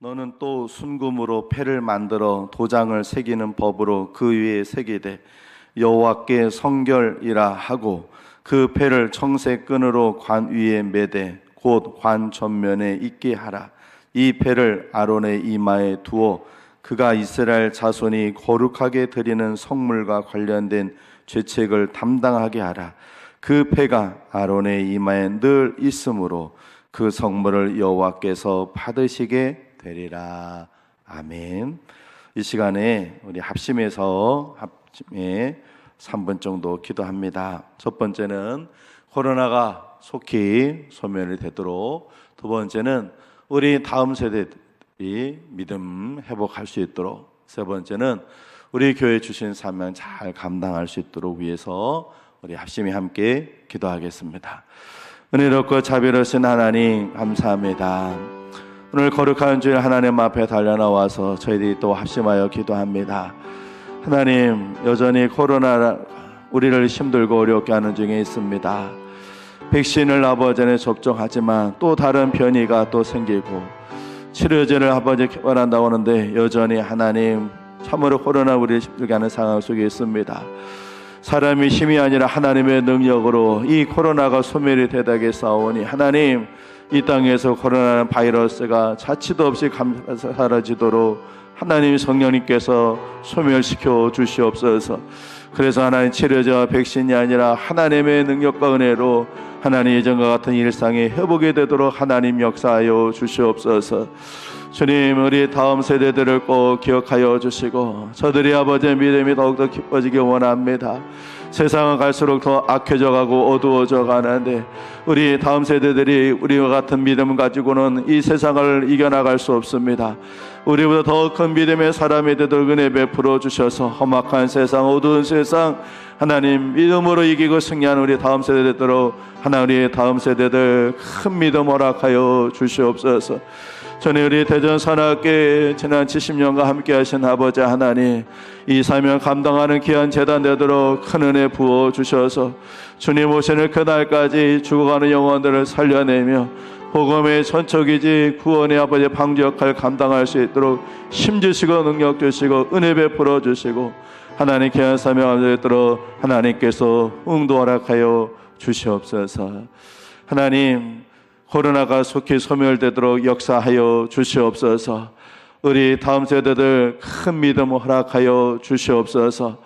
너는 또 순금으로 패를 만들어 도장을 새기는 법으로 그 위에 새기되 여호와께 성결이라 하고 그 패를 청색 끈으로 관 위에 매되 곧 관 전면에 있게 하라. 이 패를 아론의 이마에 두어 그가 이스라엘 자손이 거룩하게 드리는 성물과 관련된 죄책을 담당하게 하라. 그 패가 아론의 이마에 늘 있으므로 그 성물을 여호와께서 받으시게 되리라. 아멘. 이 시간에 우리 합심에 3분 정도 기도합니다. 첫 번째는 코로나가 속히 소멸이 되도록, 두 번째는 우리 다음 세대들이 믿음 회복할 수 있도록, 세 번째는 우리 교회 주신 사명 잘 감당할 수 있도록 위해서 우리 합심이 함께 기도하겠습니다. 은혜롭고 자비로우신 하나님 감사합니다. 오늘 거룩한 주일 하나님 앞에 달려나와서 저희들이 또 합심하여 기도합니다. 하나님, 여전히 코로나 우리를 힘들고 어렵게 하는 중에 있습니다. 백신을 아버지는 접종하지만 또 다른 변이가 또 생기고 치료제를 아버지 개발한다고 하는데 여전히 하나님 참으로 코로나 우리를 힘들게 하는 상황 속에 있습니다. 사람의 힘이 아니라 하나님의 능력으로 이 코로나가 소멸이 되다게 싸우니 하나님, 이 땅에서 코로나 바이러스가 자치도 없이 사라지도록 하나님 성령님께서 소멸시켜 주시옵소서. 그래서 하나님 치료제와 백신이 아니라 하나님의 능력과 은혜로 하나님 예전과 같은 일상이 회복이 되도록 하나님 역사하여 주시옵소서. 주님, 우리 다음 세대들을 꼭 기억하여 주시고 저들이 아버지의 믿음이 더욱더 깊어지기 원합니다. 세상은 갈수록 더 악해져 가고 어두워져 가는데 우리 다음 세대들이 우리와 같은 믿음 가지고는 이 세상을 이겨나갈 수 없습니다. 우리보다 더 큰 믿음의 사람이 되도록 은혜 베풀어 주셔서 험악한 세상, 어두운 세상 하나님 믿음으로 이기고 승리하는 우리 다음 세대 되도록 하나님, 우리 다음 세대들 큰 믿음 허락하여 주시옵소서. 전에 우리 대전 산악교회 지난 70년간 함께 하신 아버지 하나님, 이 사명 감당하는 귀한 재단 되도록 큰 은혜 부어 주셔서 주님 오시는 그날까지 죽어가는 영혼들을 살려내며 복음의 전초기지 구원의 아버지 방주 역할 감당할 수 있도록 힘주시고 능력 주시고 은혜 베풀어 주시고 하나님 귀한 사명 감당하도록 하나님께서 응도 허락하여 주시옵소서. 하나님, 코로나가 속히 소멸되도록 역사하여 주시옵소서. 우리 다음 세대들 큰 믿음 허락하여 주시옵소서.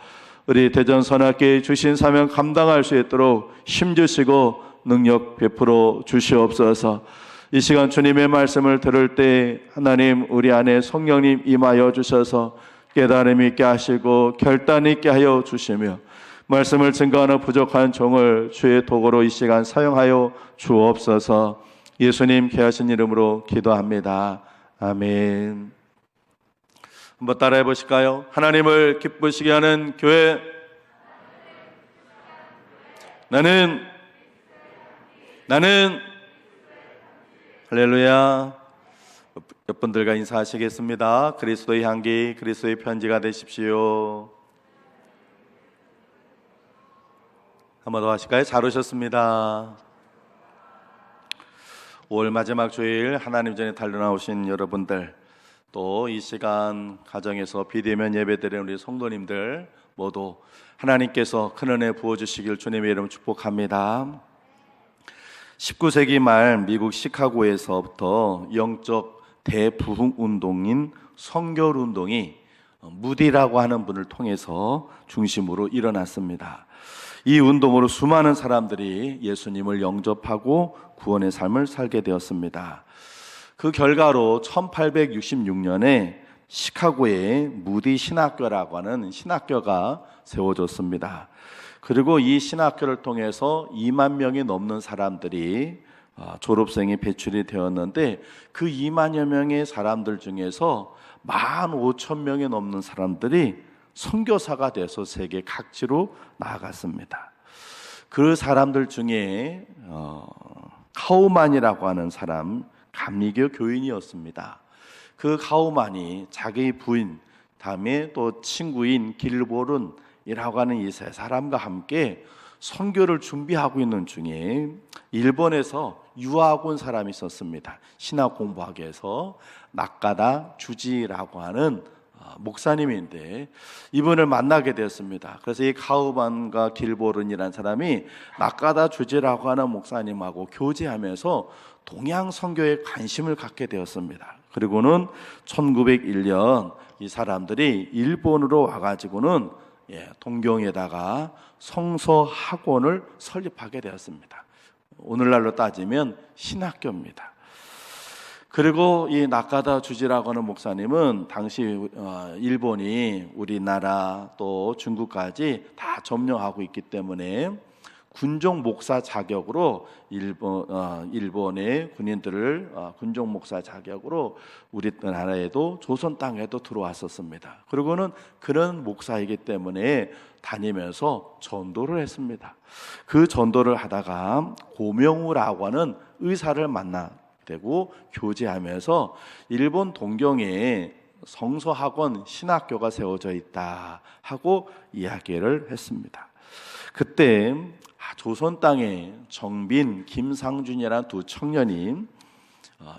우리 대전 선악교회 주신 사명 감당할 수 있도록 힘주시고 능력 베풀어 주시옵소서. 이 시간 주님의 말씀을 들을 때 하나님, 우리 안에 성령님 임하여 주셔서 깨달음 있게 하시고 결단 있게 하여 주시며 말씀을 증거하는 부족한 종을 주의 도구로 이 시간 사용하여 주옵소서. 예수님 귀하신 이름으로 기도합니다. 아멘. 한번 따라해 보실까요? 하나님을 기쁘시게 하는 교회. 나는 할렐루야. 여러분들과 인사하시겠습니다. 그리스도의 향기, 그리스도의 편지가 되십시오. 한번 더 하실까요? 잘 오셨습니다. 5월 마지막 주일 하나님 전에 달려나오신 여러분들, 또 이 시간 가정에서 비대면 예배드리는 우리 성도님들 모두 하나님께서 큰 은혜 부어주시길 주님의 이름으로 축복합니다. 19세기 말 미국 시카고에서부터 영적 대부흥 운동인 성결 운동이 무디라고 하는 분을 통해서 중심으로 일어났습니다. 이 운동으로 수많은 사람들이 예수님을 영접하고 구원의 삶을 살게 되었습니다. 그 결과로 1866년에 시카고에 무디 신학교라고 하는 신학교가 세워졌습니다. 그리고 이 신학교를 통해서 2만 명이 넘는 사람들이 졸업생이 배출이 되었는데 그 2만여 명의 사람들 중에서 15,000명이 넘는 사람들이 선교사가 돼서 세계 각지로 나아갔습니다. 그 사람들 중에 카우만이라고 하는 사람, 감리교 교인이었습니다. 그 카우만이 자기 부인, 다음에 또 친구인 길보른이라고 하는 이 세 사람과 함께 선교를 준비하고 있는 중에 일본에서 유학 온 사람이 있었습니다. 신학 공부하기 위해서 나카다 주지라고 하는 목사님인데 이분을 만나게 되었습니다. 그래서 이 카우반과 길보른이라는 사람이 나카다 주지라고 하는 목사님하고 교제하면서 동양 선교에 관심을 갖게 되었습니다. 그리고는 1901년 이 사람들이 일본으로 와가지고는 동경에다가 성서 학원을 설립하게 되었습니다. 오늘날로 따지면 신학교입니다. 그리고 이 나카다 주지라고 하는 목사님은 당시 일본이 우리나라 또 중국까지 다 점령하고 있기 때문에 군종 목사 자격으로 일본의 군인들을 군종 목사 자격으로 우리나라에도 조선 땅에도 들어왔었습니다. 그리고는 그런 목사이기 때문에 다니면서 전도를 했습니다. 그 전도를 하다가 고명우라고 하는 의사를 만나 되고 교제하면서 일본 동경에 성서학원 신학교가 세워져 있다 하고 이야기를 했습니다. 그때 조선 땅에 정빈, 김상준이라는 두 청년이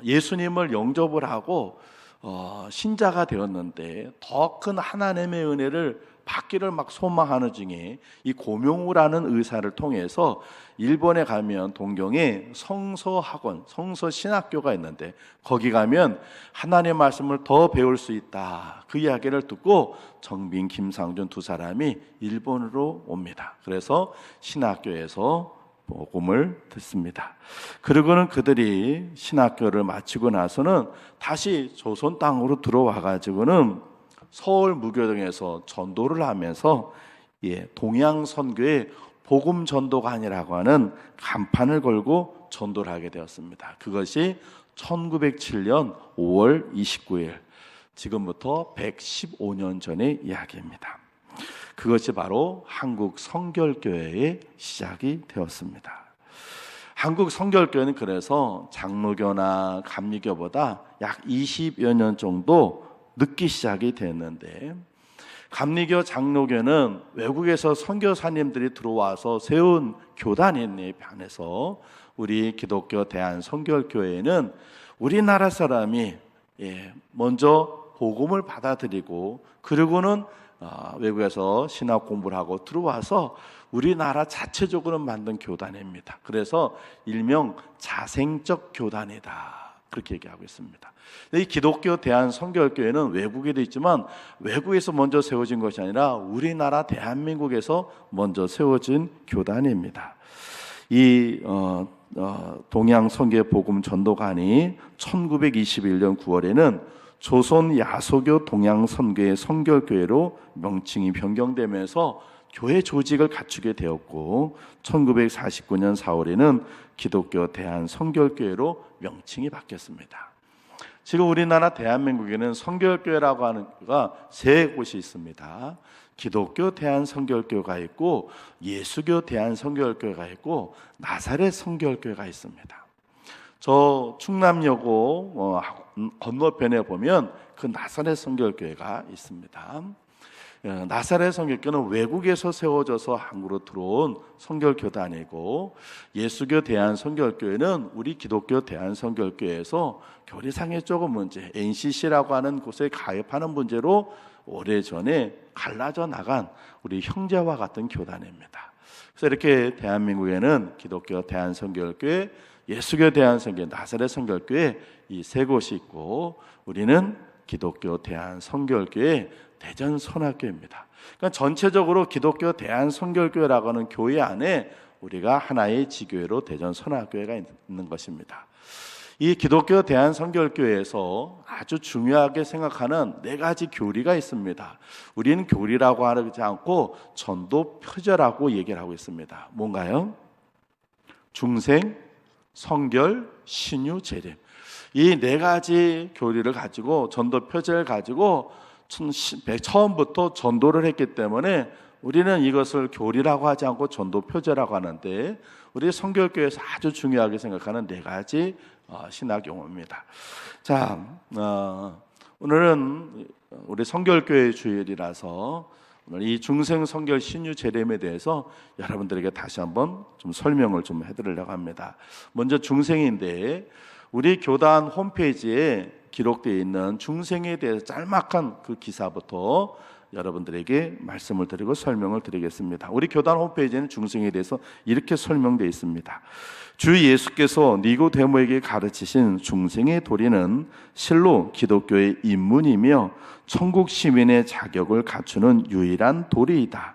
예수님을 영접을 하고 신자가 되었는데 더 큰 하나님의 은혜를 받기를 막 소망하는 중에 이 고명우라는 의사를 통해서 일본에 가면 동경에 성서학원, 성서신학교가 있는데 거기 가면 하나님의 말씀을 더 배울 수 있다. 그 이야기를 듣고 정빈, 김상준 두 사람이 일본으로 옵니다. 그래서 신학교에서 복음을 듣습니다. 그리고는 그들이 신학교를 마치고 나서는 다시 조선 땅으로 들어와 가지고는 서울 무교동에서 전도를 하면서 동양 선교의 복음 전도관이라고 하는 간판을 걸고 전도를 하게 되었습니다. 그것이 1907년 5월 29일, 지금부터 115년 전의 이야기입니다. 그것이 바로 한국 성결교회의 시작이 되었습니다. 한국 성결교회는 그래서 장로교나 감리교보다 약 20여 년 정도 늦게 시작이 됐는데, 감리교 장로교는 외국에서 선교사님들이 들어와서 세운 교단에 반해서 우리 기독교 대한성결교회는 우리나라 사람이 먼저 복음을 받아들이고 그리고는 외국에서 신학 공부를 하고 들어와서 우리나라 자체적으로 만든 교단입니다. 그래서 일명 자생적 교단이다, 그렇게 얘기하고 있습니다. 이 기독교 대한성결교회는 외국에도 있지만 외국에서 먼저 세워진 것이 아니라 우리나라 대한민국에서 먼저 세워진 교단입니다. 이 동양 선교 복음 전도관이 1921년 9월에는 조선 야소교 동양 선교회 성결교회로 명칭이 변경되면서 교회 조직을 갖추게 되었고, 1949년 4월에는 기독교 대한성결교회로 명칭이 바뀌었습니다. 지금 우리나라 대한민국에는 성결교회라고 하는 교회가 세 곳이 있습니다. 기독교 대한성결교회가 있고, 예수교 대한성결교회가 있고, 나사렛 성결교회가 있습니다. 저 충남여고 건너편에 보면 그 나사렛 성결교회가 있습니다. 나사렛 성결교회는 외국에서 세워져서 한국으로 들어온 성결교단이고, 예수교 대한성결교회는 우리 기독교 대한성결교회에서 교리상의 조금 문제, NCC라고 하는 곳에 가입하는 문제로 오래전에 갈라져 나간 우리 형제와 같은 교단입니다. 그래서 이렇게 대한민국에는 기독교 대한성결교회, 예수교 대한성결교회, 나사렛 성결교회 이 세 곳이 있고, 우리는 기독교 대한성결교회 대전선악교회입니다. 그러니까 전체적으로 기독교 대한성결교회라고 하는 교회 안에 우리가 하나의 지교회로 대전선악교회가 있는 것입니다. 이 기독교 대한성결교회에서 아주 중요하게 생각하는 네 가지 교리가 있습니다. 우리는 교리라고 하지 않고 전도 표제라고 얘기를 하고 있습니다. 뭔가요? 중생, 성결, 신유, 재림. 이 네 가지 교리를 가지고, 전도 표제를 가지고 처음부터 전도를 했기 때문에 우리는 이것을 교리라고 하지 않고 전도 표제라고 하는데, 우리 성결교회에서 아주 중요하게 생각하는 네 가지 신학 용어입니다. 자, 오늘은 우리 성결교회 주일이라서 오늘 이 중생 성결 신유 제рем에 대해서 여러분들에게 다시 한번 좀 설명을 좀 해드리려고 합니다. 먼저 중생인데 우리 교단 홈페이지에 기록되어 있는 중생에 대해서 짤막한 그 기사부터 여러분들에게 말씀을 드리고 설명을 드리겠습니다. 우리 교단 홈페이지에는 중생에 대해서 이렇게 설명되어 있습니다. 주 예수께서 니고데모에게 가르치신 중생의 도리는 실로 기독교의 입문이며 천국 시민의 자격을 갖추는 유일한 도리이다.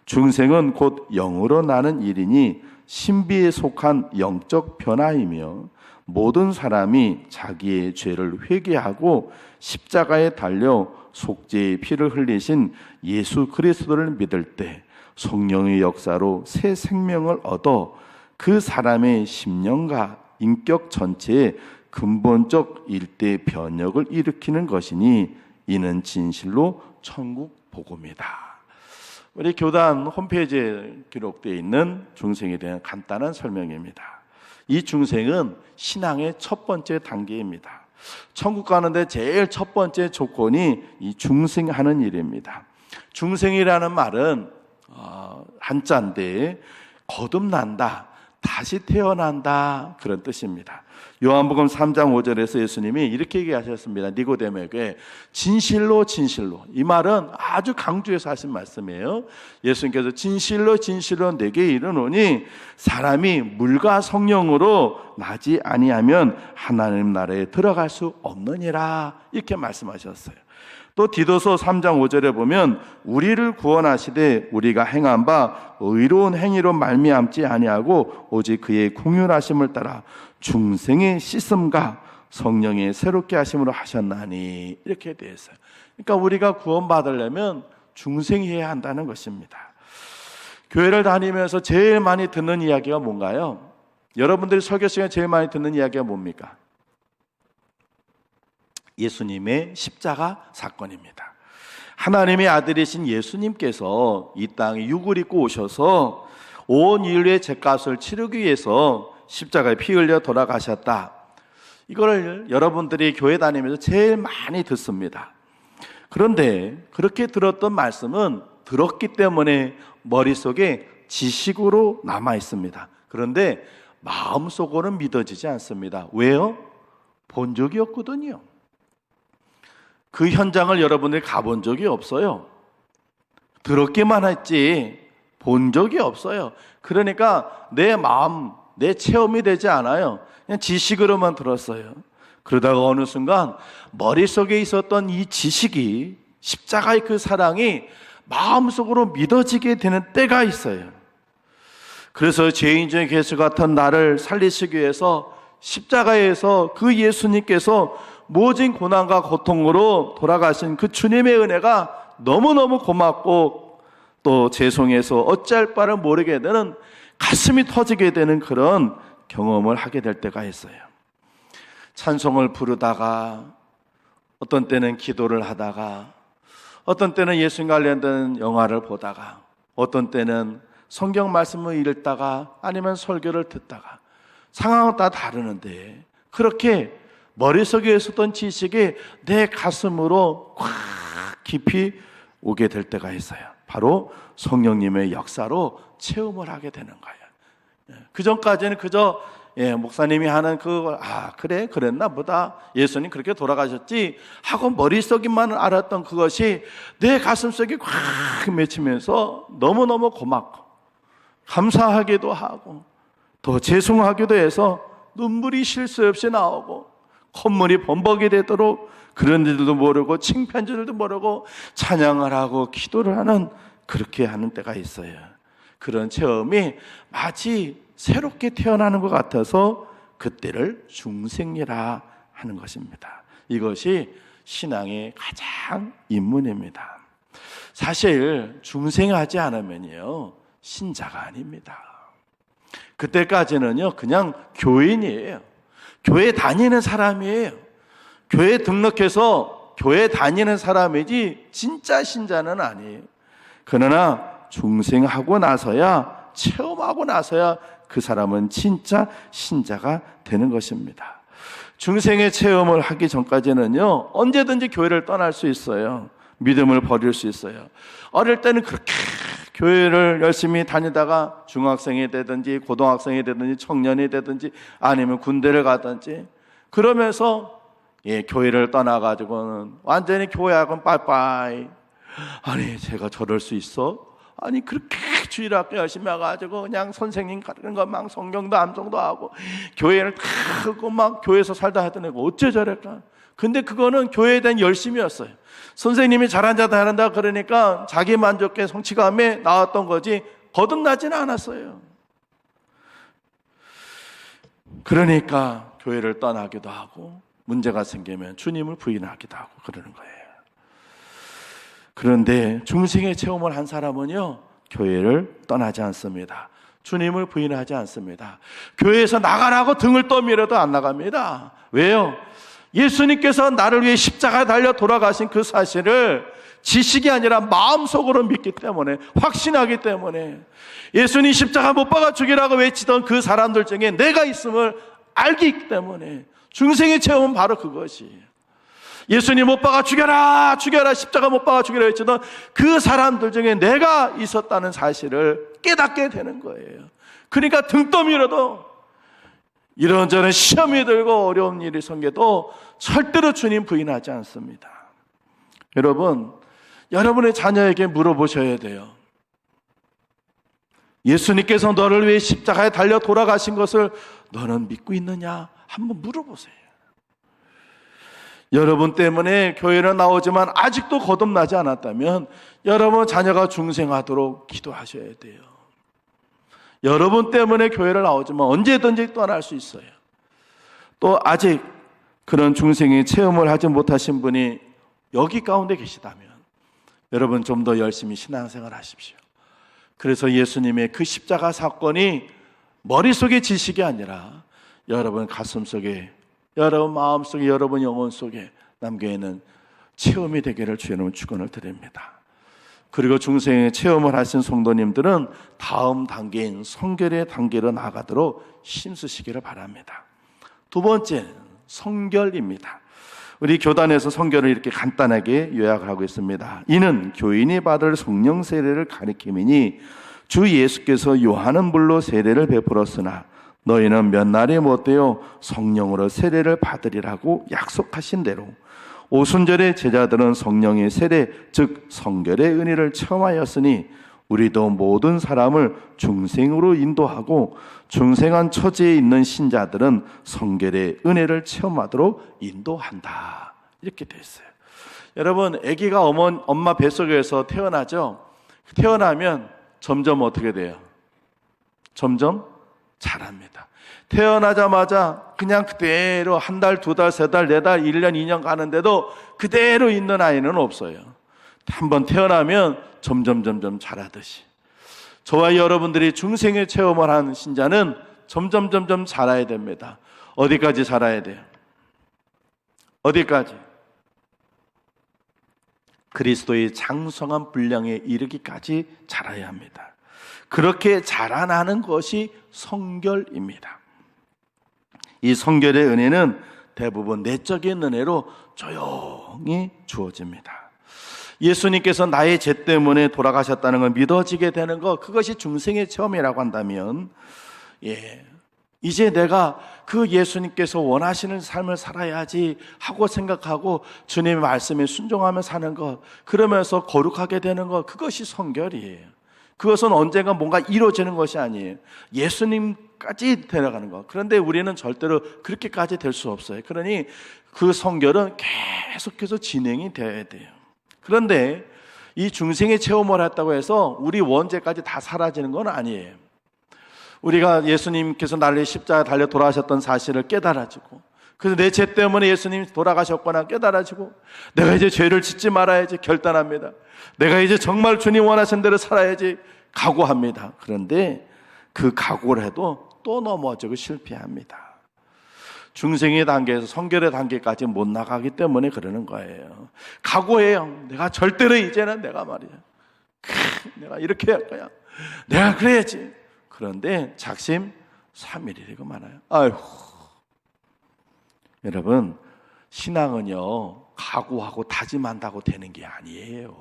중생은 곧 영으로 나는 일이니 신비에 속한 영적 변화이며 모든 사람이 자기의 죄를 회개하고 십자가에 달려 속죄의 피를 흘리신 예수 그리스도를 믿을 때 성령의 역사로 새 생명을 얻어 그 사람의 심령과 인격 전체에 근본적 일대 변혁을 일으키는 것이니 이는 진실로 천국 복음이다. 우리 교단 홈페이지에 기록되어 있는 중생에 대한 간단한 설명입니다. 이 중생은 신앙의 첫 번째 단계입니다. 천국 가는데 제일 첫 번째 조건이 이 중생하는 일입니다. 중생이라는 말은 한자인데 거듭난다, 다시 태어난다 그런 뜻입니다. 요한복음 3장 5절에서 예수님이 이렇게 얘기하셨습니다. 니고데모에게 진실로 진실로, 이 말은 아주 강조해서 하신 말씀이에요. 예수님께서 진실로 진실로 내게 이르노니 사람이 물과 성령으로 나지 아니하면 하나님 나라에 들어갈 수 없느니라 이렇게 말씀하셨어요. 또 디도서 3장 5절에 보면 우리를 구원하시되 우리가 행한 바 의로운 행위로 말미암지 아니하고 오직 그의 긍휼하심을 따라 중생의 씻음과 성령의 새롭게 하심으로 하셨나니 이렇게 되어 있어요. 그러니까 우리가 구원받으려면 중생해야 한다는 것입니다. 교회를 다니면서 제일 많이 듣는 이야기가 뭔가요? 여러분들이 설교 시간에 제일 많이 듣는 이야기가 뭡니까? 예수님의 십자가 사건입니다. 하나님의 아들이신 예수님께서 이 땅에 육을 입고 오셔서 온 인류의 죄값을 치르기 위해서 십자가에 피 흘려 돌아가셨다. 이걸 여러분들이 교회 다니면서 제일 많이 듣습니다. 그런데 그렇게 들었던 말씀은 들었기 때문에 머릿속에 지식으로 남아 있습니다. 그런데 마음속으로는 믿어지지 않습니다. 왜요? 본 적이 없거든요. 그 현장을 여러분들이 가본 적이 없어요. 들었기만 했지 본 적이 없어요. 그러니까 내 마음, 내 체험이 되지 않아요. 그냥 지식으로만 들었어요. 그러다가 어느 순간 머릿속에 있었던 이 지식이, 십자가의 그 사랑이 마음속으로 믿어지게 되는 때가 있어요. 그래서 죄인 중에 괴수 같은 나를 살리시기 위해서 십자가에서 그 예수님께서 모진 고난과 고통으로 돌아가신 그 주님의 은혜가 너무너무 고맙고 또 죄송해서 어찌할 바를 모르게 되는, 가슴이 터지게 되는 그런 경험을 하게 될 때가 있어요. 찬송을 부르다가, 어떤 때는 기도를 하다가, 어떤 때는 예수님 관련된 영화를 보다가, 어떤 때는 성경 말씀을 읽다가, 아니면 설교를 듣다가, 상황은 다 다르는데 그렇게 머릿속에 있었던 지식이 내 가슴으로 꽉 깊이 오게 될 때가 있어요. 바로 성령님의 역사로 체험을 하게 되는 거예요. 그 전까지는 그저 목사님이 하는 그걸 그래 그랬나 보다, 예수님 그렇게 돌아가셨지 하고 머릿속에만 알았던 그것이 내 가슴속에 꽉 맺히면서 너무너무 고맙고 감사하기도 하고 더 죄송하기도 해서 눈물이 쉴 새 없이 나오고 콧물이 범벅이 되도록 그런 일도 모르고 칭찬줄도 모르고 찬양을 하고 기도를 하는, 그렇게 하는 때가 있어요. 그런 체험이 마치 새롭게 태어나는 것 같아서 그때를 중생이라 하는 것입니다. 이것이 신앙의 가장 입문입니다. 사실 중생하지 않으면요 신자가 아닙니다. 그때까지는요 그냥 교인이에요. 교회 다니는 사람이에요. 교회 등록해서 교회 다니는 사람이지 진짜 신자는 아니에요. 그러나 중생하고 나서야, 체험하고 나서야 그 사람은 진짜 신자가 되는 것입니다. 중생의 체험을 하기 전까지는요 언제든지 교회를 떠날 수 있어요. 믿음을 버릴 수 있어요. 어릴 때는 그렇게 교회를 열심히 다니다가 중학생이 되든지 고등학생이 되든지 청년이 되든지 아니면 군대를 가든지 그러면서 교회를 떠나가지고는 완전히 교회하고는 빠이빠이. 아니 제가 저럴 수 있어? 아니 그렇게 주일학교 열심히 와가지고 그냥 선생님 가르치는 것만 성경도 암송도 하고 교회를 다 하고 막 교회에서 살다 하더니 어째 저럴까? 근데 그거는 교회에 대한 열심이었어요. 선생님이 잘한다 그러니까 자기 만족의 성취감에 나왔던 거지 거듭나지는 않았어요. 그러니까 교회를 떠나기도 하고 문제가 생기면 주님을 부인하기도 하고 그러는 거예요. 그런데 중생의 체험을 한 사람은요, 교회를 떠나지 않습니다. 주님을 부인하지 않습니다. 교회에서 나가라고 등을 떠밀어도 안 나갑니다. 왜요? 예수님께서 나를 위해 십자가에 달려 돌아가신 그 사실을 지식이 아니라 마음속으로 믿기 때문에, 확신하기 때문에, 예수님 십자가 못 박아 죽이라고 외치던 그 사람들 중에 내가 있음을 알기 때문에 중생의 체험은 바로 그것이에요. 예수님 못 박아 죽여라 십자가 못 박아 죽여라 외치던 그 사람들 중에 내가 있었다는 사실을 깨닫게 되는 거예요. 그러니까 등 떠밀어도 이런저런 시험이 들고 어려운 일이 생겨도 절대로 주님 부인하지 않습니다. 여러분, 여러분의 자녀에게 물어보셔야 돼요. 예수님께서 너를 위해 십자가에 달려 돌아가신 것을 너는 믿고 있느냐? 한번 물어보세요. 여러분 때문에 교회는 나오지만 아직도 거듭나지 않았다면 여러분 자녀가 중생하도록 기도하셔야 돼요. 여러분 때문에 교회를 나오지만 언제든지 떠날 수 있어요. 또 아직 그런 중생의 체험을 하지 못하신 분이 여기 가운데 계시다면 여러분 좀 더 열심히 신앙생활 하십시오. 그래서 예수님의 그 십자가 사건이 머릿속의 지식이 아니라 여러분 가슴속에, 여러분 마음속에, 여러분 영혼 속에 남겨있는 체험이 되기를 주의 축원을 드립니다. 그리고 중생의 체험을 하신 성도님들은 다음 단계인 성결의 단계로 나아가도록 힘쓰시기를 바랍니다. 두 번째, 성결입니다. 우리 교단에서 성결을 이렇게 간단하게 요약을 하고 있습니다. 이는 교인이 받을 성령 세례를 가리킴이니 주 예수께서 요한은 물로 세례를 베풀었으나 너희는 몇 날이 못되어 성령으로 세례를 받으리라고 약속하신 대로 오순절의 제자들은 성령의 세례 즉 성결의 은혜를 체험하였으니 우리도 모든 사람을 중생으로 인도하고 중생한 처지에 있는 신자들은 성결의 은혜를 체험하도록 인도한다. 이렇게 되어 있어요. 여러분, 아기가 엄마 뱃속에서 태어나죠? 태어나면 점점 어떻게 돼요? 점점 자랍니다. 태어나자마자 그냥 그대로 한 달, 두 달, 세 달, 네 달, 1년, 2년 가는데도 그대로 있는 아이는 없어요. 한번 태어나면 점점 자라듯이. 저와 여러분들이 중생의 체험을 한 신자는 점점 자라야 됩니다. 어디까지 자라야 돼요? 어디까지? 그리스도의 장성한 분량에 이르기까지 자라야 합니다. 그렇게 자라나는 것이 성결입니다. 이 성결의 은혜는 대부분 내적인 은혜로 조용히 주어집니다. 예수님께서 나의 죄 때문에 돌아가셨다는 걸 믿어지게 되는 것, 그것이 중생의 체험이라고 한다면, 이제 내가 그 예수님께서 원하시는 삶을 살아야지 하고 생각하고 주님의 말씀에 순종하며 사는 것, 그러면서 거룩하게 되는 것, 그것이 성결이에요. 그것은 언젠가 뭔가 이루어지는 것이 아니에요. 예수님까지 데려가는 것. 그런데 우리는 절대로 그렇게까지 될 수 없어요. 그러니 그 성결은 계속해서 진행이 되어야 돼요. 그런데 이 중생의 체험을 했다고 해서 우리 원죄까지 다 사라지는 건 아니에요. 우리가 예수님께서 나를 십자가에 달려 돌아가셨던 사실을 깨달아지고, 그래서 내 죄 때문에 예수님이 돌아가셨거나 깨달아지고, 내가 이제 죄를 짓지 말아야지 결단합니다. 내가 이제 정말 주님 원하신 대로 살아야지 각오합니다. 그런데 그 각오를 해도 또 넘어지고 실패합니다. 중생의 단계에서 성결의 단계까지 못 나가기 때문에 그러는 거예요. 각오해요. 내가 절대로 이제는 내가 말이야, 내가 이렇게 할 거야, 내가 그래야지. 그런데 작심 삼일이 되고 말아요. 아이고, 여러분, 신앙은요, 각오하고 다짐한다고 되는 게 아니에요.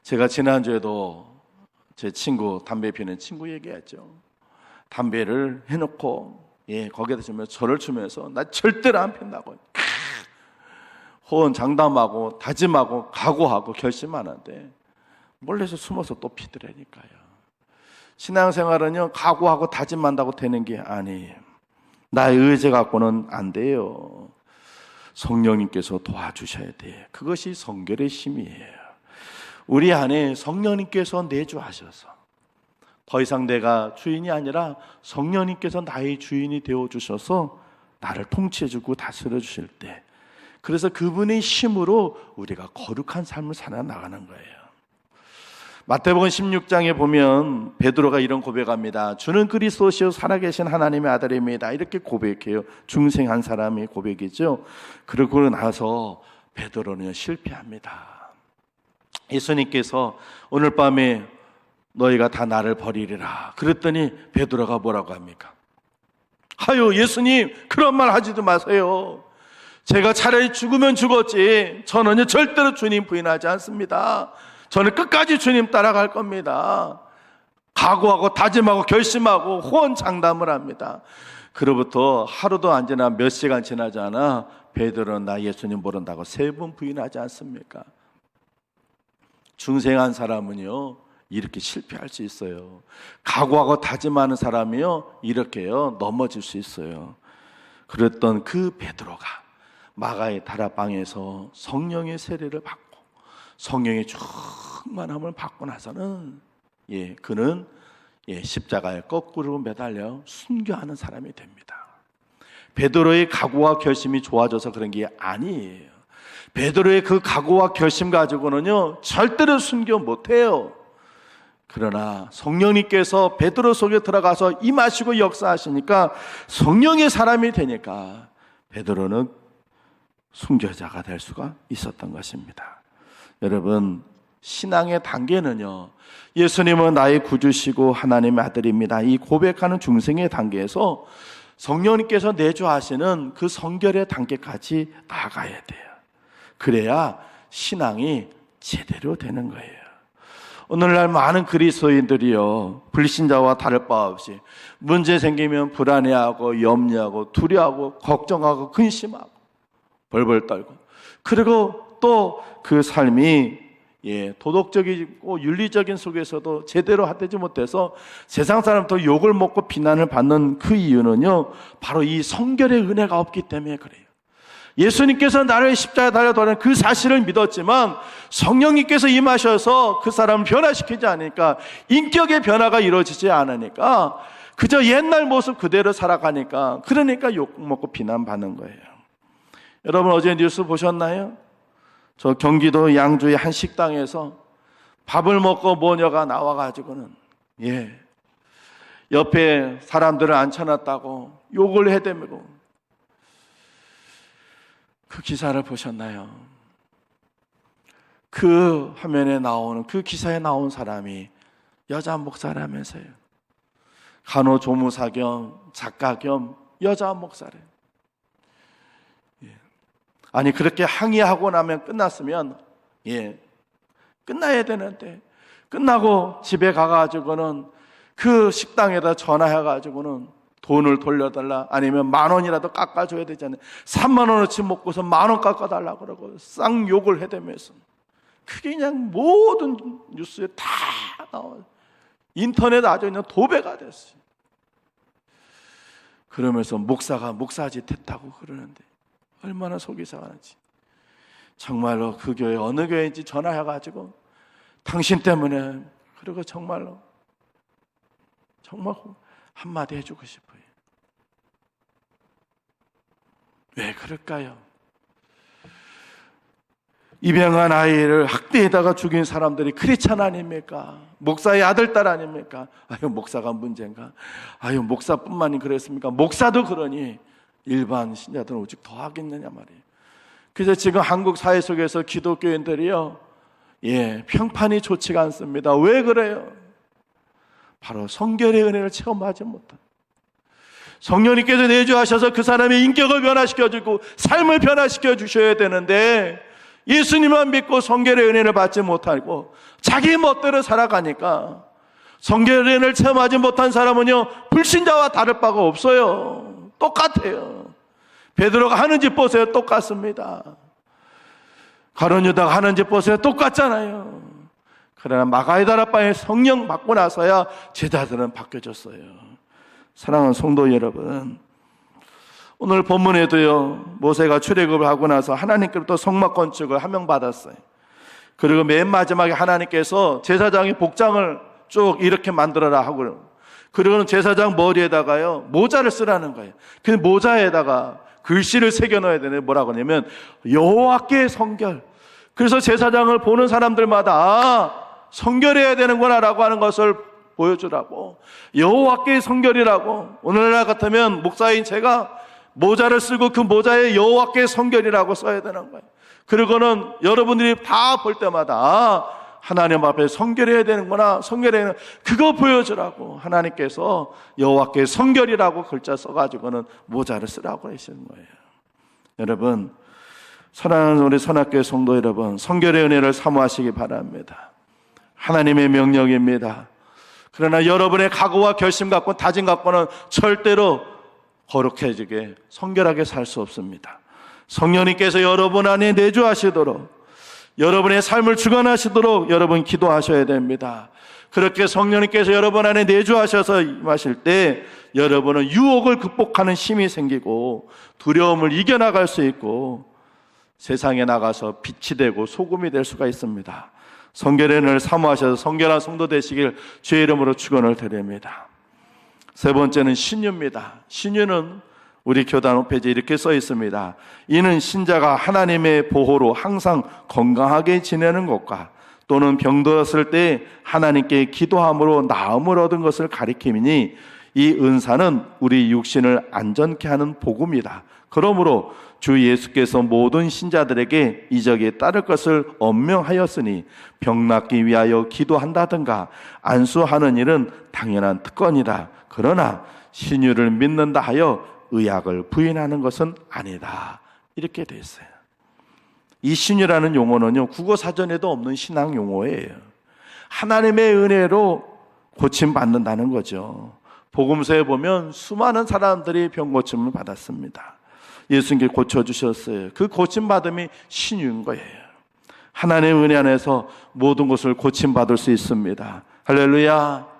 제가 지난주에도 제 친구, 담배 피우는 친구 얘기했죠. 담배를 해놓고 거기에다 주면 저를 주면서 나 절대로 안 핀다고 호언 장담하고 다짐하고 각오하고 결심하는데 몰래서 숨어서 또 피더라니까요. 신앙생활은요, 각오하고 다짐한다고 되는 게 아니에요. 나의 의지 갖고는 안 돼요. 성령님께서 도와주셔야 돼요. 그것이 성결의 힘이에요. 우리 안에 성령님께서 내주하셔서 더 이상 내가 주인이 아니라 성령님께서 나의 주인이 되어주셔서 나를 통치해주고 다스려주실 때, 그래서 그분의 힘으로 우리가 거룩한 삶을 살아나가는 거예요. 마태복음 16장에 보면 베드로가 이런 고백합니다. 주는 그리스도시요 살아계신 하나님의 아들입니다. 이렇게 고백해요. 중생한 사람의 고백이죠. 그러고 나서 베드로는 실패합니다. 예수님께서 오늘 밤에 너희가 다 나를 버리리라 그랬더니 베드로가 뭐라고 합니까? 하요 예수님, 그런 말 하지도 마세요. 제가 차라리 죽으면 죽었지 저는요 절대로 주님 부인하지 않습니다. 저는 끝까지 주님 따라갈 겁니다. 각오하고 다짐하고 결심하고 호언장담을 합니다. 그로부터 하루도 안 지나 몇 시간 지나지 않아 베드로는 나 예수님 모른다고 3번 부인하지 않습니까? 중생한 사람은요 이렇게 실패할 수 있어요. 각오하고 다짐하는 사람이요 이렇게요 넘어질 수 있어요. 그랬던 그 베드로가 마가의 다락방에서 성령의 세례를 받고 성령의 충만함을 받고 나서는 그는 십자가에 거꾸로 매달려 순교하는 사람이 됩니다. 베드로의 각오와 결심이 좋아져서 그런 게 아니에요. 베드로의 그 각오와 결심 가지고는요 절대로 순교 못해요. 그러나 성령님께서 베드로 속에 들어가서 임하시고 역사하시니까 성령의 사람이 되니까 베드로는 순교자가 될 수가 있었던 것입니다. 여러분, 신앙의 단계는요 예수님은 나의 구주시고 하나님의 아들입니다 이 고백하는 중생의 단계에서 성령님께서 내주하시는 그 성결의 단계까지 나아가야 돼요. 그래야 신앙이 제대로 되는 거예요. 오늘날 많은 그리스도인들이요 불신자와 다를 바 없이 문제 생기면 불안해하고 염려하고 두려워하고 걱정하고 근심하고 벌벌 떨고, 그리고 또 그 삶이 도덕적이고 윤리적인 속에서도 제대로 되지 못해서 세상 사람부터 욕을 먹고 비난을 받는 그 이유는요 바로 이 성결의 은혜가 없기 때문에 그래요. 예수님께서 나를 십자가에 달려도는 그 사실을 믿었지만 성령님께서 임하셔서 그 사람을 변화시키지 않으니까, 인격의 변화가 이루어지지 않으니까 그저 옛날 모습 그대로 살아가니까, 그러니까 욕 먹고 비난받는 거예요. 여러분 어제 뉴스 보셨나요? 저 경기도 양주의 한 식당에서 밥을 먹고 모녀가 나와가지고는 옆에 사람들을 앉혀놨다고 욕을 해대고, 그 기사를 보셨나요? 그 화면에 나오는, 그 기사에 나온 사람이 여자 목사라면서요. 간호조무사 겸 작가 겸 여자 목사래. 아니 그렇게 항의하고 나면 끝났으면 끝나야 되는데, 끝나고 집에 가가지고는 그 식당에다 전화해가지고는 돈을 돌려달라, 아니면 10,000원이라도 깎아줘야 되잖아요. 30,000원어치 먹고서 10,000원 깎아달라 그러고 쌍욕을 해대면서, 그게 그냥 모든 뉴스에 다 나와요. 인터넷 아주 그냥 도배가 됐어요. 그러면서 목사가 목사짓 했다고 그러는데 얼마나 속이 상하는지. 정말로 그 교회 어느 교회인지 전화해가지고 당신 때문에, 그리고 정말로 정말 한마디 해주고 싶어요. 왜 그럴까요? 입양한 아이를 학대에다가 죽인 사람들이 크리스찬 아닙니까? 목사의 아들딸 아닙니까? 아유 목사가 문제인가? 아유 목사뿐만이 그랬습니까? 목사도 그러니 일반 신자들은 오직 더 하겠느냐 말이에요. 그래서 지금 한국 사회 속에서 기독교인들이요 평판이 좋지가 않습니다. 왜 그래요? 바로 성결의 은혜를 체험하지 못한, 성령님께서 내주하셔서 그 사람의 인격을 변화시켜주고 삶을 변화시켜 주셔야 되는데, 예수님만 믿고 성결의 은혜를 받지 못하고 자기 멋대로 살아가니까 성결의 은혜를 체험하지 못한 사람은요, 불신자와 다를 바가 없어요. 똑같아요. 베드로가 하는 짓 보세요. 똑같습니다. 가룟 유다가 하는 짓 보세요. 똑같잖아요. 그러나 마가이다라바의 성령 받고 나서야 제자들은 바뀌어졌어요. 사랑하는 성도 여러분, 오늘 본문에도요, 모세가 출애굽을 하고 나서 하나님께로부터 성막 건축을 하명받았어요. 그리고 맨 마지막에 하나님께서 제사장의 복장을 쭉 이렇게 만들어라 하고, 그리고는 제사장 머리에다가요 모자를 쓰라는 거예요. 그 모자에다가 글씨를 새겨 넣어야 되는데 뭐라고 하냐면 여호와께 성결. 그래서 제사장을 보는 사람들마다 성결해야 되는구나 라고 하는 것을 보여주라고, 여호와께 성결이라고. 오늘날 같으면 목사인 제가 모자를 쓰고 그 모자에 여호와께 성결이라고 써야 되는 거예요. 그리고는 여러분들이 다 볼 때마다 하나님 앞에 성결해야 되는구나, 성결해야 되는, 그거 보여주라고 하나님께서 여호와께 성결이라고 글자 써가지고는 모자를 쓰라고 하시는 거예요. 여러분, 사랑하는 우리 선악교회 성도 여러분, 성결의 은혜를 사모하시기 바랍니다. 하나님의 명령입니다. 그러나 여러분의 각오와 결심 갖고 다짐 갖고는 절대로 거룩해지게, 성결하게 살 수 없습니다. 성령님께서 여러분 안에 내주하시도록, 여러분의 삶을 주관하시도록 여러분 기도하셔야 됩니다. 그렇게 성령님께서 여러분 안에 내주하셔서 임하실 때 여러분은 유혹을 극복하는 힘이 생기고 두려움을 이겨나갈 수 있고 세상에 나가서 빛이 되고 소금이 될 수가 있습니다. 성결의 은혜를 사모하셔서 성결한 성도 되시길 주의 이름으로 축원을 드립니다. 세 번째는 신유입니다. 신유는 우리 교단 홈페이지에 이렇게 써 있습니다. 이는 신자가 하나님의 보호로 항상 건강하게 지내는 것과 또는 병들었을 때 하나님께 기도함으로 나음을 얻은 것을 가리킴이니 이 은사는 우리 육신을 안전케 하는 복음이다. 그러므로 주 예수께서 모든 신자들에게 이적에 따를 것을 엄명하였으니 병 낫기 위하여 기도한다든가 안수하는 일은 당연한 특권이다. 그러나 신유를 믿는다 하여 의학을 부인하는 것은 아니다. 이렇게 돼 있어요. 이 신유라는 용어는요, 국어 사전에도 없는 신앙 용어예요. 하나님의 은혜로 고침받는다는 거죠. 복음서에 보면 수많은 사람들이 병 고침을 받았습니다. 예수님께 고쳐주셨어요. 그 고침받음이 신유인 거예요. 하나님의 은혜 안에서 모든 것을 고침받을 수 있습니다. 할렐루야.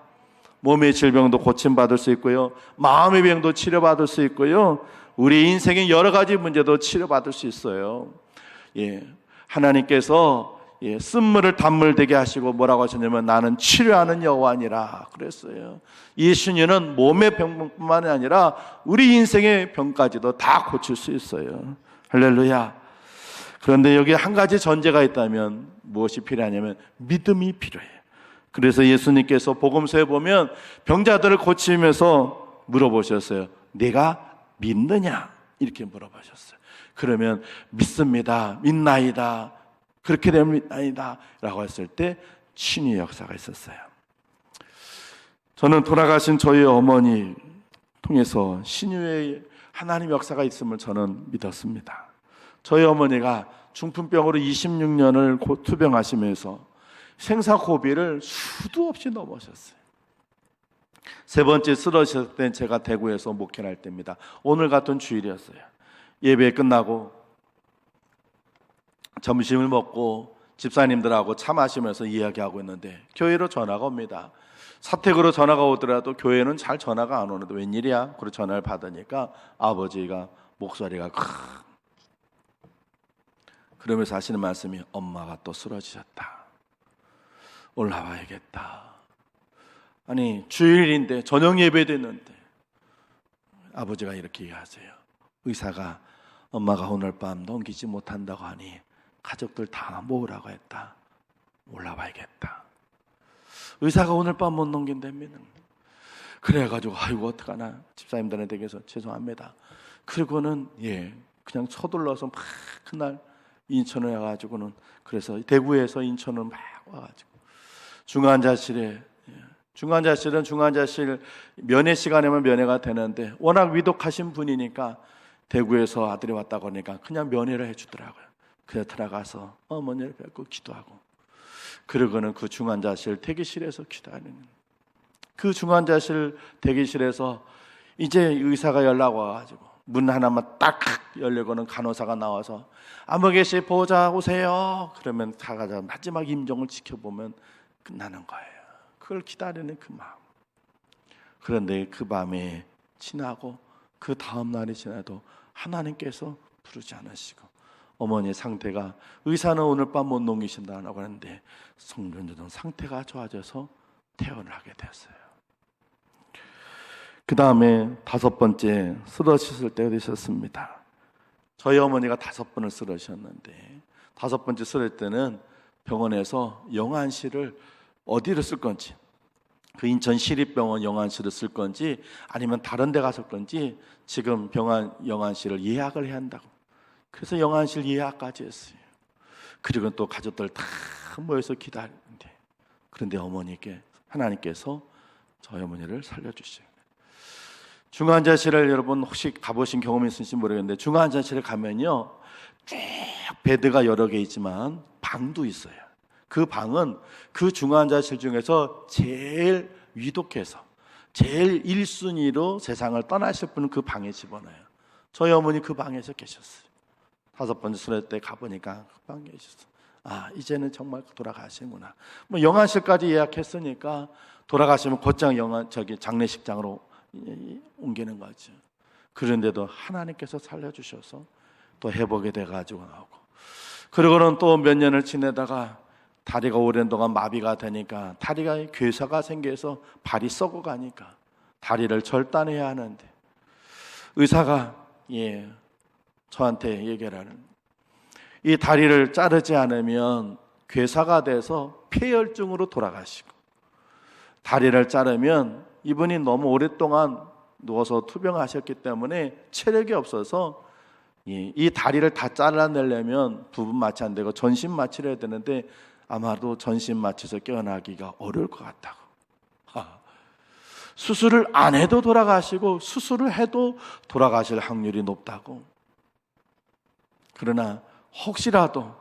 몸의 질병도 고침받을 수 있고요, 마음의 병도 치료받을 수 있고요, 우리 인생의 여러 가지 문제도 치료받을 수 있어요. 하나님께서 쓴물을 단물 되게 하시고 뭐라고 하셨냐면 나는 치료하는 여호와니라 그랬어요. 이 신유는 몸의 병뿐만 아니라 우리 인생의 병까지도 다 고칠 수 있어요. 할렐루야. 그런데 여기 한 가지 전제가 있다면 무엇이 필요하냐면 믿음이 필요해요. 그래서 예수님께서 복음서에 보면 병자들을 고치면서 물어보셨어요. 내가 믿느냐? 이렇게 물어보셨어요. 그러면 믿습니다, 믿나이다, 그렇게 됩니다 라고 했을 때 신유의 역사가 있었어요. 저는 돌아가신 저희 어머니 통해서 신유의 하나님 역사가 있음을 저는 믿었습니다. 저희 어머니가 중풍병으로 26년을 투병하시면서 생사고비를 수도 없이 넘으셨어요. 세 번째 쓰러졌을 때 제가 대구에서 목회를 할 때입니다. 오늘 같은 주일이었어요. 예배 끝나고 점심을 먹고 집사님들하고 차 마시면서 이야기하고 있는데 교회로 전화가 옵니다. 사택으로 전화가 오더라도 교회는 잘 전화가 안 오는데 웬일이야? 그리고 전화를 받으니까 아버지가 목소리가 그러면서 하시는 말씀이 엄마가 또 쓰러지셨다. 올라와야겠다. 아니 주일인데 저녁 예배 됐는데 아버지가 이렇게 얘기하세요. 의사가 엄마가 오늘 밤 넘기지 못한다고 하니 가족들 다 모으라고 했다. 올라와야겠다. 의사가 오늘 밤 못 넘긴다면 그래가지고 아이고 어떡하나 집사님들한테 얘기해서 죄송합니다. 그리고는 그냥 서둘러서 막 그날 인천에 와가지고는 그래서 대구에서 인천으로 막 와가지고 중환자실에 중환자실은 중환자실 면회 시간에만 면회가 되는데 워낙 위독하신 분이니까 대구에서 아들이 왔다고 하니까 그냥 면회를 해주더라고요. 그냥 들어가서 어머니를 뵙고 기도하고, 그러고는 그 중환자실 대기실에서 기도하는, 그 중환자실 대기실에서 이제 의사가 연락 와가지고 문 하나만 딱 열리고는 간호사가 나와서 아무개씨 보호자 오세요. 그러면 가가지고 마지막 임종을 지켜보면 끝나는 거예요. 그걸 기다리는 그 마음. 그런데 그 밤에 지나고 그 다음 날이 지나도 하나님께서 부르지 않으시고 어머니의 상태가, 의사는 오늘 밤 못 넘기신다고 하는데 성전도는 상태가 좋아져서 퇴원을 하게 됐어요. 그 다음에 5번째 쓰러지실 때가 되셨습니다. 저희 어머니가 5번을 쓰러지셨는데 5번째 쓰러질 때는 병원에서 영안실을 어디를 쓸 건지, 그 인천 시립병원 영안실을 쓸 건지 아니면 다른 데 갔을 건지 지금 병원 영안실을 예약을 해야 한다고. 그래서 영안실 예약까지 했어요. 그리고 또 가족들 다 모여서 기다리는데, 그런데 어머니께 하나님께서 저희 어머니를 살려주셔요. 중환자실을 여러분 혹시 가보신 경험이 있으신지 모르겠는데 중환자실에 가면요 쭉 베드가 여러 개 있지만 방도 있어요. 그 방은 그 중환자실 중에서 제일 위독해서 제일 1순위로 세상을 떠나실 분은 그 방에 집어넣어요. 저희 어머니 그 방에서 계셨어요. 5번째 수련 때 가보니까 그 방에 계셨어요. 아, 이제는 정말 돌아가시는구나. 뭐 영안실까지 예약했으니까 돌아가시면 곧장 장례식장으로 옮기는 거죠. 그런데도 하나님께서 살려주셔서 또 회복이 돼가지고 나오고, 그리고는 또 몇 년을 지내다가 다리가 오랜 동안 마비가 되니까 다리가 괴사가 생겨서 발이 썩어가니까 다리를 절단해야 하는데 의사가 저한테 얘기를 하는, 이 다리를 자르지 않으면 괴사가 돼서 폐혈증으로 돌아가시고, 다리를 자르면 이분이 너무 오랫동안 누워서 투병하셨기 때문에 체력이 없어서 이 다리를 다 잘라내려면 부분 마취 안 되고 전신 마취를 해야 되는데 아마도 전신 마취에서 깨어나기가 어려울 것 같다고. 수술을 안 해도 돌아가시고 수술을 해도 돌아가실 확률이 높다고. 그러나 혹시라도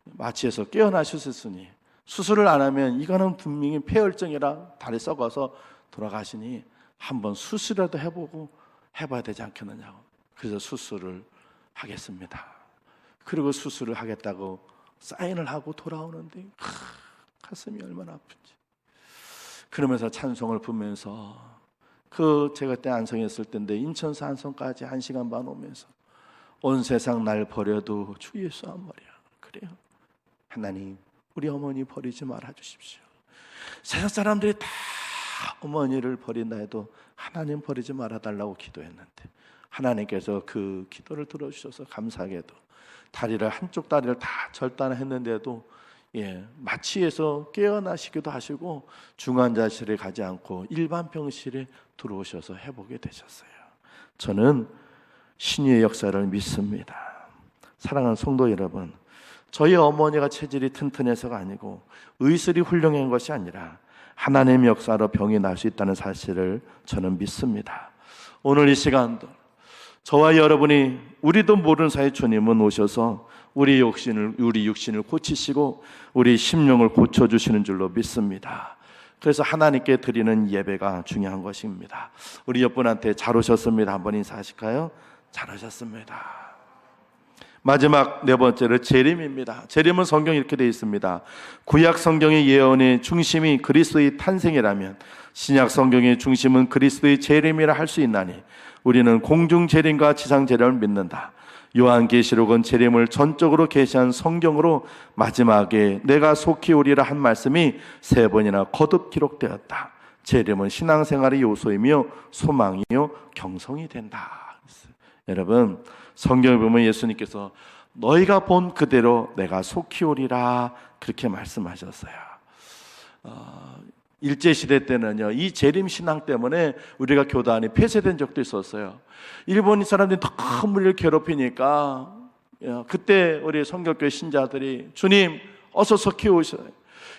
마취에서 깨어나셨으니 수술을 안 하면 이거는 분명히 폐혈증이라 다리 썩어서 돌아가시니 한번 수술이라도 해봐야 되지 않겠느냐고. 그래서 수술을 하겠습니다. 그리고 수술을 하겠다고 사인을 하고 돌아오는데 가슴이 얼마나 아픈지. 그러면서 찬송을 부르면서 제가 그때 안성했을 때인데 인천에서 안성까지 1시간 반 오면서 온 세상 날 버려도 주 예수 안 버려. 그래요. 하나님 우리 어머니 버리지 말아 주십시오. 세상 사람들이 다 어머니를 버린다 해도 하나님 버리지 말아 달라고 기도했는데 하나님께서 그 기도를 들어주셔서 감사하게도 한쪽 다리를 다 절단했는데도 마취해서 깨어나시기도 하시고 중환자실에 가지 않고 일반 병실에 들어오셔서 회복이 되셨어요. 저는 신유의 역사를 믿습니다. 사랑하는 성도 여러분, 저희 어머니가 체질이 튼튼해서가 아니고 의술이 훌륭한 것이 아니라 하나님의 역사로 병이 날 수 있다는 사실을 저는 믿습니다. 오늘 이 시간도 저와 여러분이 우리도 모르는 사이 주님은 오셔서 우리 육신을 고치시고 우리 심령을 고쳐주시는 줄로 믿습니다. 그래서 하나님께 드리는 예배가 중요한 것입니다. 우리 옆분한테 잘 오셨습니다. 한번 인사하실까요? 잘 오셨습니다. 마지막 4번째로 재림입니다. 재림은 성경에 이렇게 되어 있습니다. 구약 성경의 예언의 중심이 그리스도의 탄생이라면 신약 성경의 중심은 그리스도의 재림이라 할 수 있나니 우리는 공중 재림과 지상 재림을 믿는다. 요한계시록은 재림을 전적으로 계시한 성경으로 마지막에 내가 속히 오리라 한 말씀이 3번이나 거듭 기록되었다. 재림은 신앙생활의 요소이며 소망이요 경성이 된다. 여러분, 성경을 보면 예수님께서 너희가 본 그대로 내가 속히 오리라 그렇게 말씀하셨어요. 일제시대 때는요, 이 재림신앙 때문에 우리가 교단이 폐쇄된 적도 있었어요. 일본인 사람들이 더 우리를 괴롭히니까 그때 우리 성결교회 신자들이 주님 어서 속히 오셔요.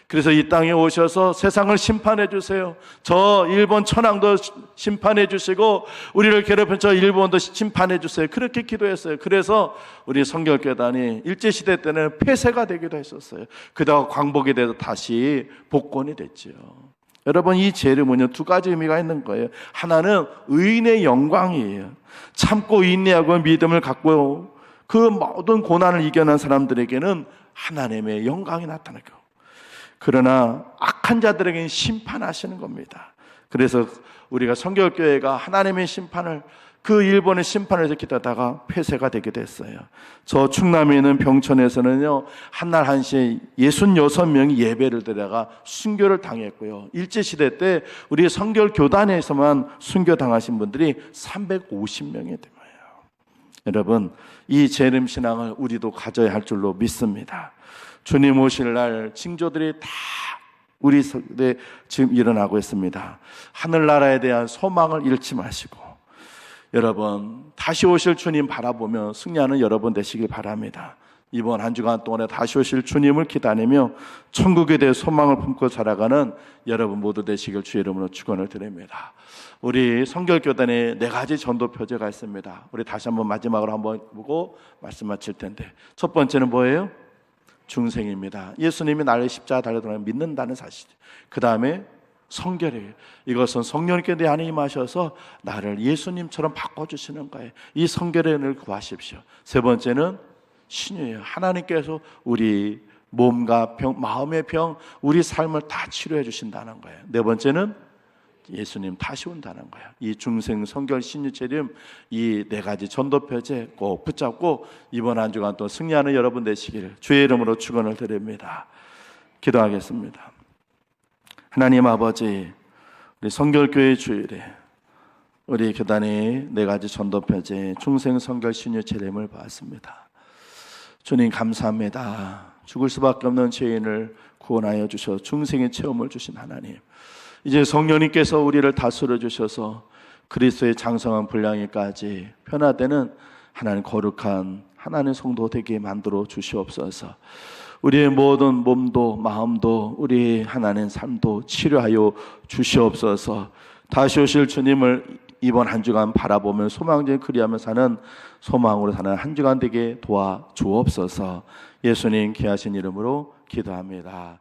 그래서 이 땅에 오셔서 세상을 심판해 주세요. 저 일본 천황도 심판해 주시고 우리를 괴롭힌 저 일본도 심판해 주세요. 그렇게 기도했어요. 그래서 우리 성결교단이 일제시대 때는 폐쇄가 되기도 했었어요. 그러다가 광복이 돼서 다시 복권이 됐지요. 여러분, 이 재림은요, 두 가지 의미가 있는 거예요. 하나는 의인의 영광이에요. 참고 인내하고 믿음을 갖고 그 모든 고난을 이겨낸 사람들에게는 하나님의 영광이 나타나고, 그러나 악한 자들에게는 심판하시는 겁니다. 그래서 우리가 성결교회가 하나님의 심판을, 그 일본의 심판을 기다다가 폐쇄가 되게 됐어요. 저 충남에 있는 병천에서는요, 한날 한시에 66명이 예배를 드려가 순교를 당했고요. 일제시대 때 우리 성결교단에서만 순교당하신 분들이 350명이 됩니다. 여러분, 이 재림신앙을 우리도 가져야 할 줄로 믿습니다. 주님 오실 날 징조들이 다 우리 속에 지금 일어나고 있습니다. 하늘나라에 대한 소망을 잃지 마시고, 여러분 다시 오실 주님 바라보며 승리하는 여러분 되시길 바랍니다. 이번 한 주간 동안에 다시 오실 주님을 기다리며 천국에 대해 소망을 품고 살아가는 여러분 모두 되시길 주의 이름으로 축원을 드립니다. 우리 성결교단에 4가지 전도 표제가 있습니다. 우리 다시 한번 마지막으로 한번 보고 말씀 마칠 텐데, 첫 번째는 뭐예요? 중생입니다. 예수님이 나를 십자가 달려 믿는다는 사실. 그 다음에 성결이에요. 이것은 성령님께 내 안에 임하셔서 나를 예수님처럼 바꿔주시는 거예요. 이 성결의 은혜를 구하십시오. 세 번째는 신유예요. 하나님께서 우리 몸과 병, 마음의 병, 우리 삶을 다 치료해 주신다는 거예요. 네 번째는 예수님 다시 온다는 거예요. 이 중생, 성결, 신유, 재림, 이 4가지 전도표제 꼭 붙잡고 이번 한 주간 또 승리하는 여러분 되시기를 주의 이름으로 축원을 드립니다. 기도하겠습니다. 하나님 아버지, 우리 성결교회 주일에 우리 교단의 4가지 전도표제 중생, 성결, 신유, 재림을 보았습니다. 주님 감사합니다. 죽을 수밖에 없는 죄인을 구원하여 주셔서 중생의 체험을 주신 하나님, 이제 성령님께서 우리를 다스려 주셔서 그리스도의 장성한 분량에까지 변화되는 하나님 거룩한 하나님 성도 되게 만들어 주시옵소서. 우리의 모든 몸도 마음도 우리 하나님 삶도 치료하여 주시옵소서. 다시 오실 주님을 이번 한 주간 바라보며 소망적인 그리하며 사는 소망으로 사는 한 주간 되게 도와주옵소서. 예수님 귀하신 이름으로 기도합니다.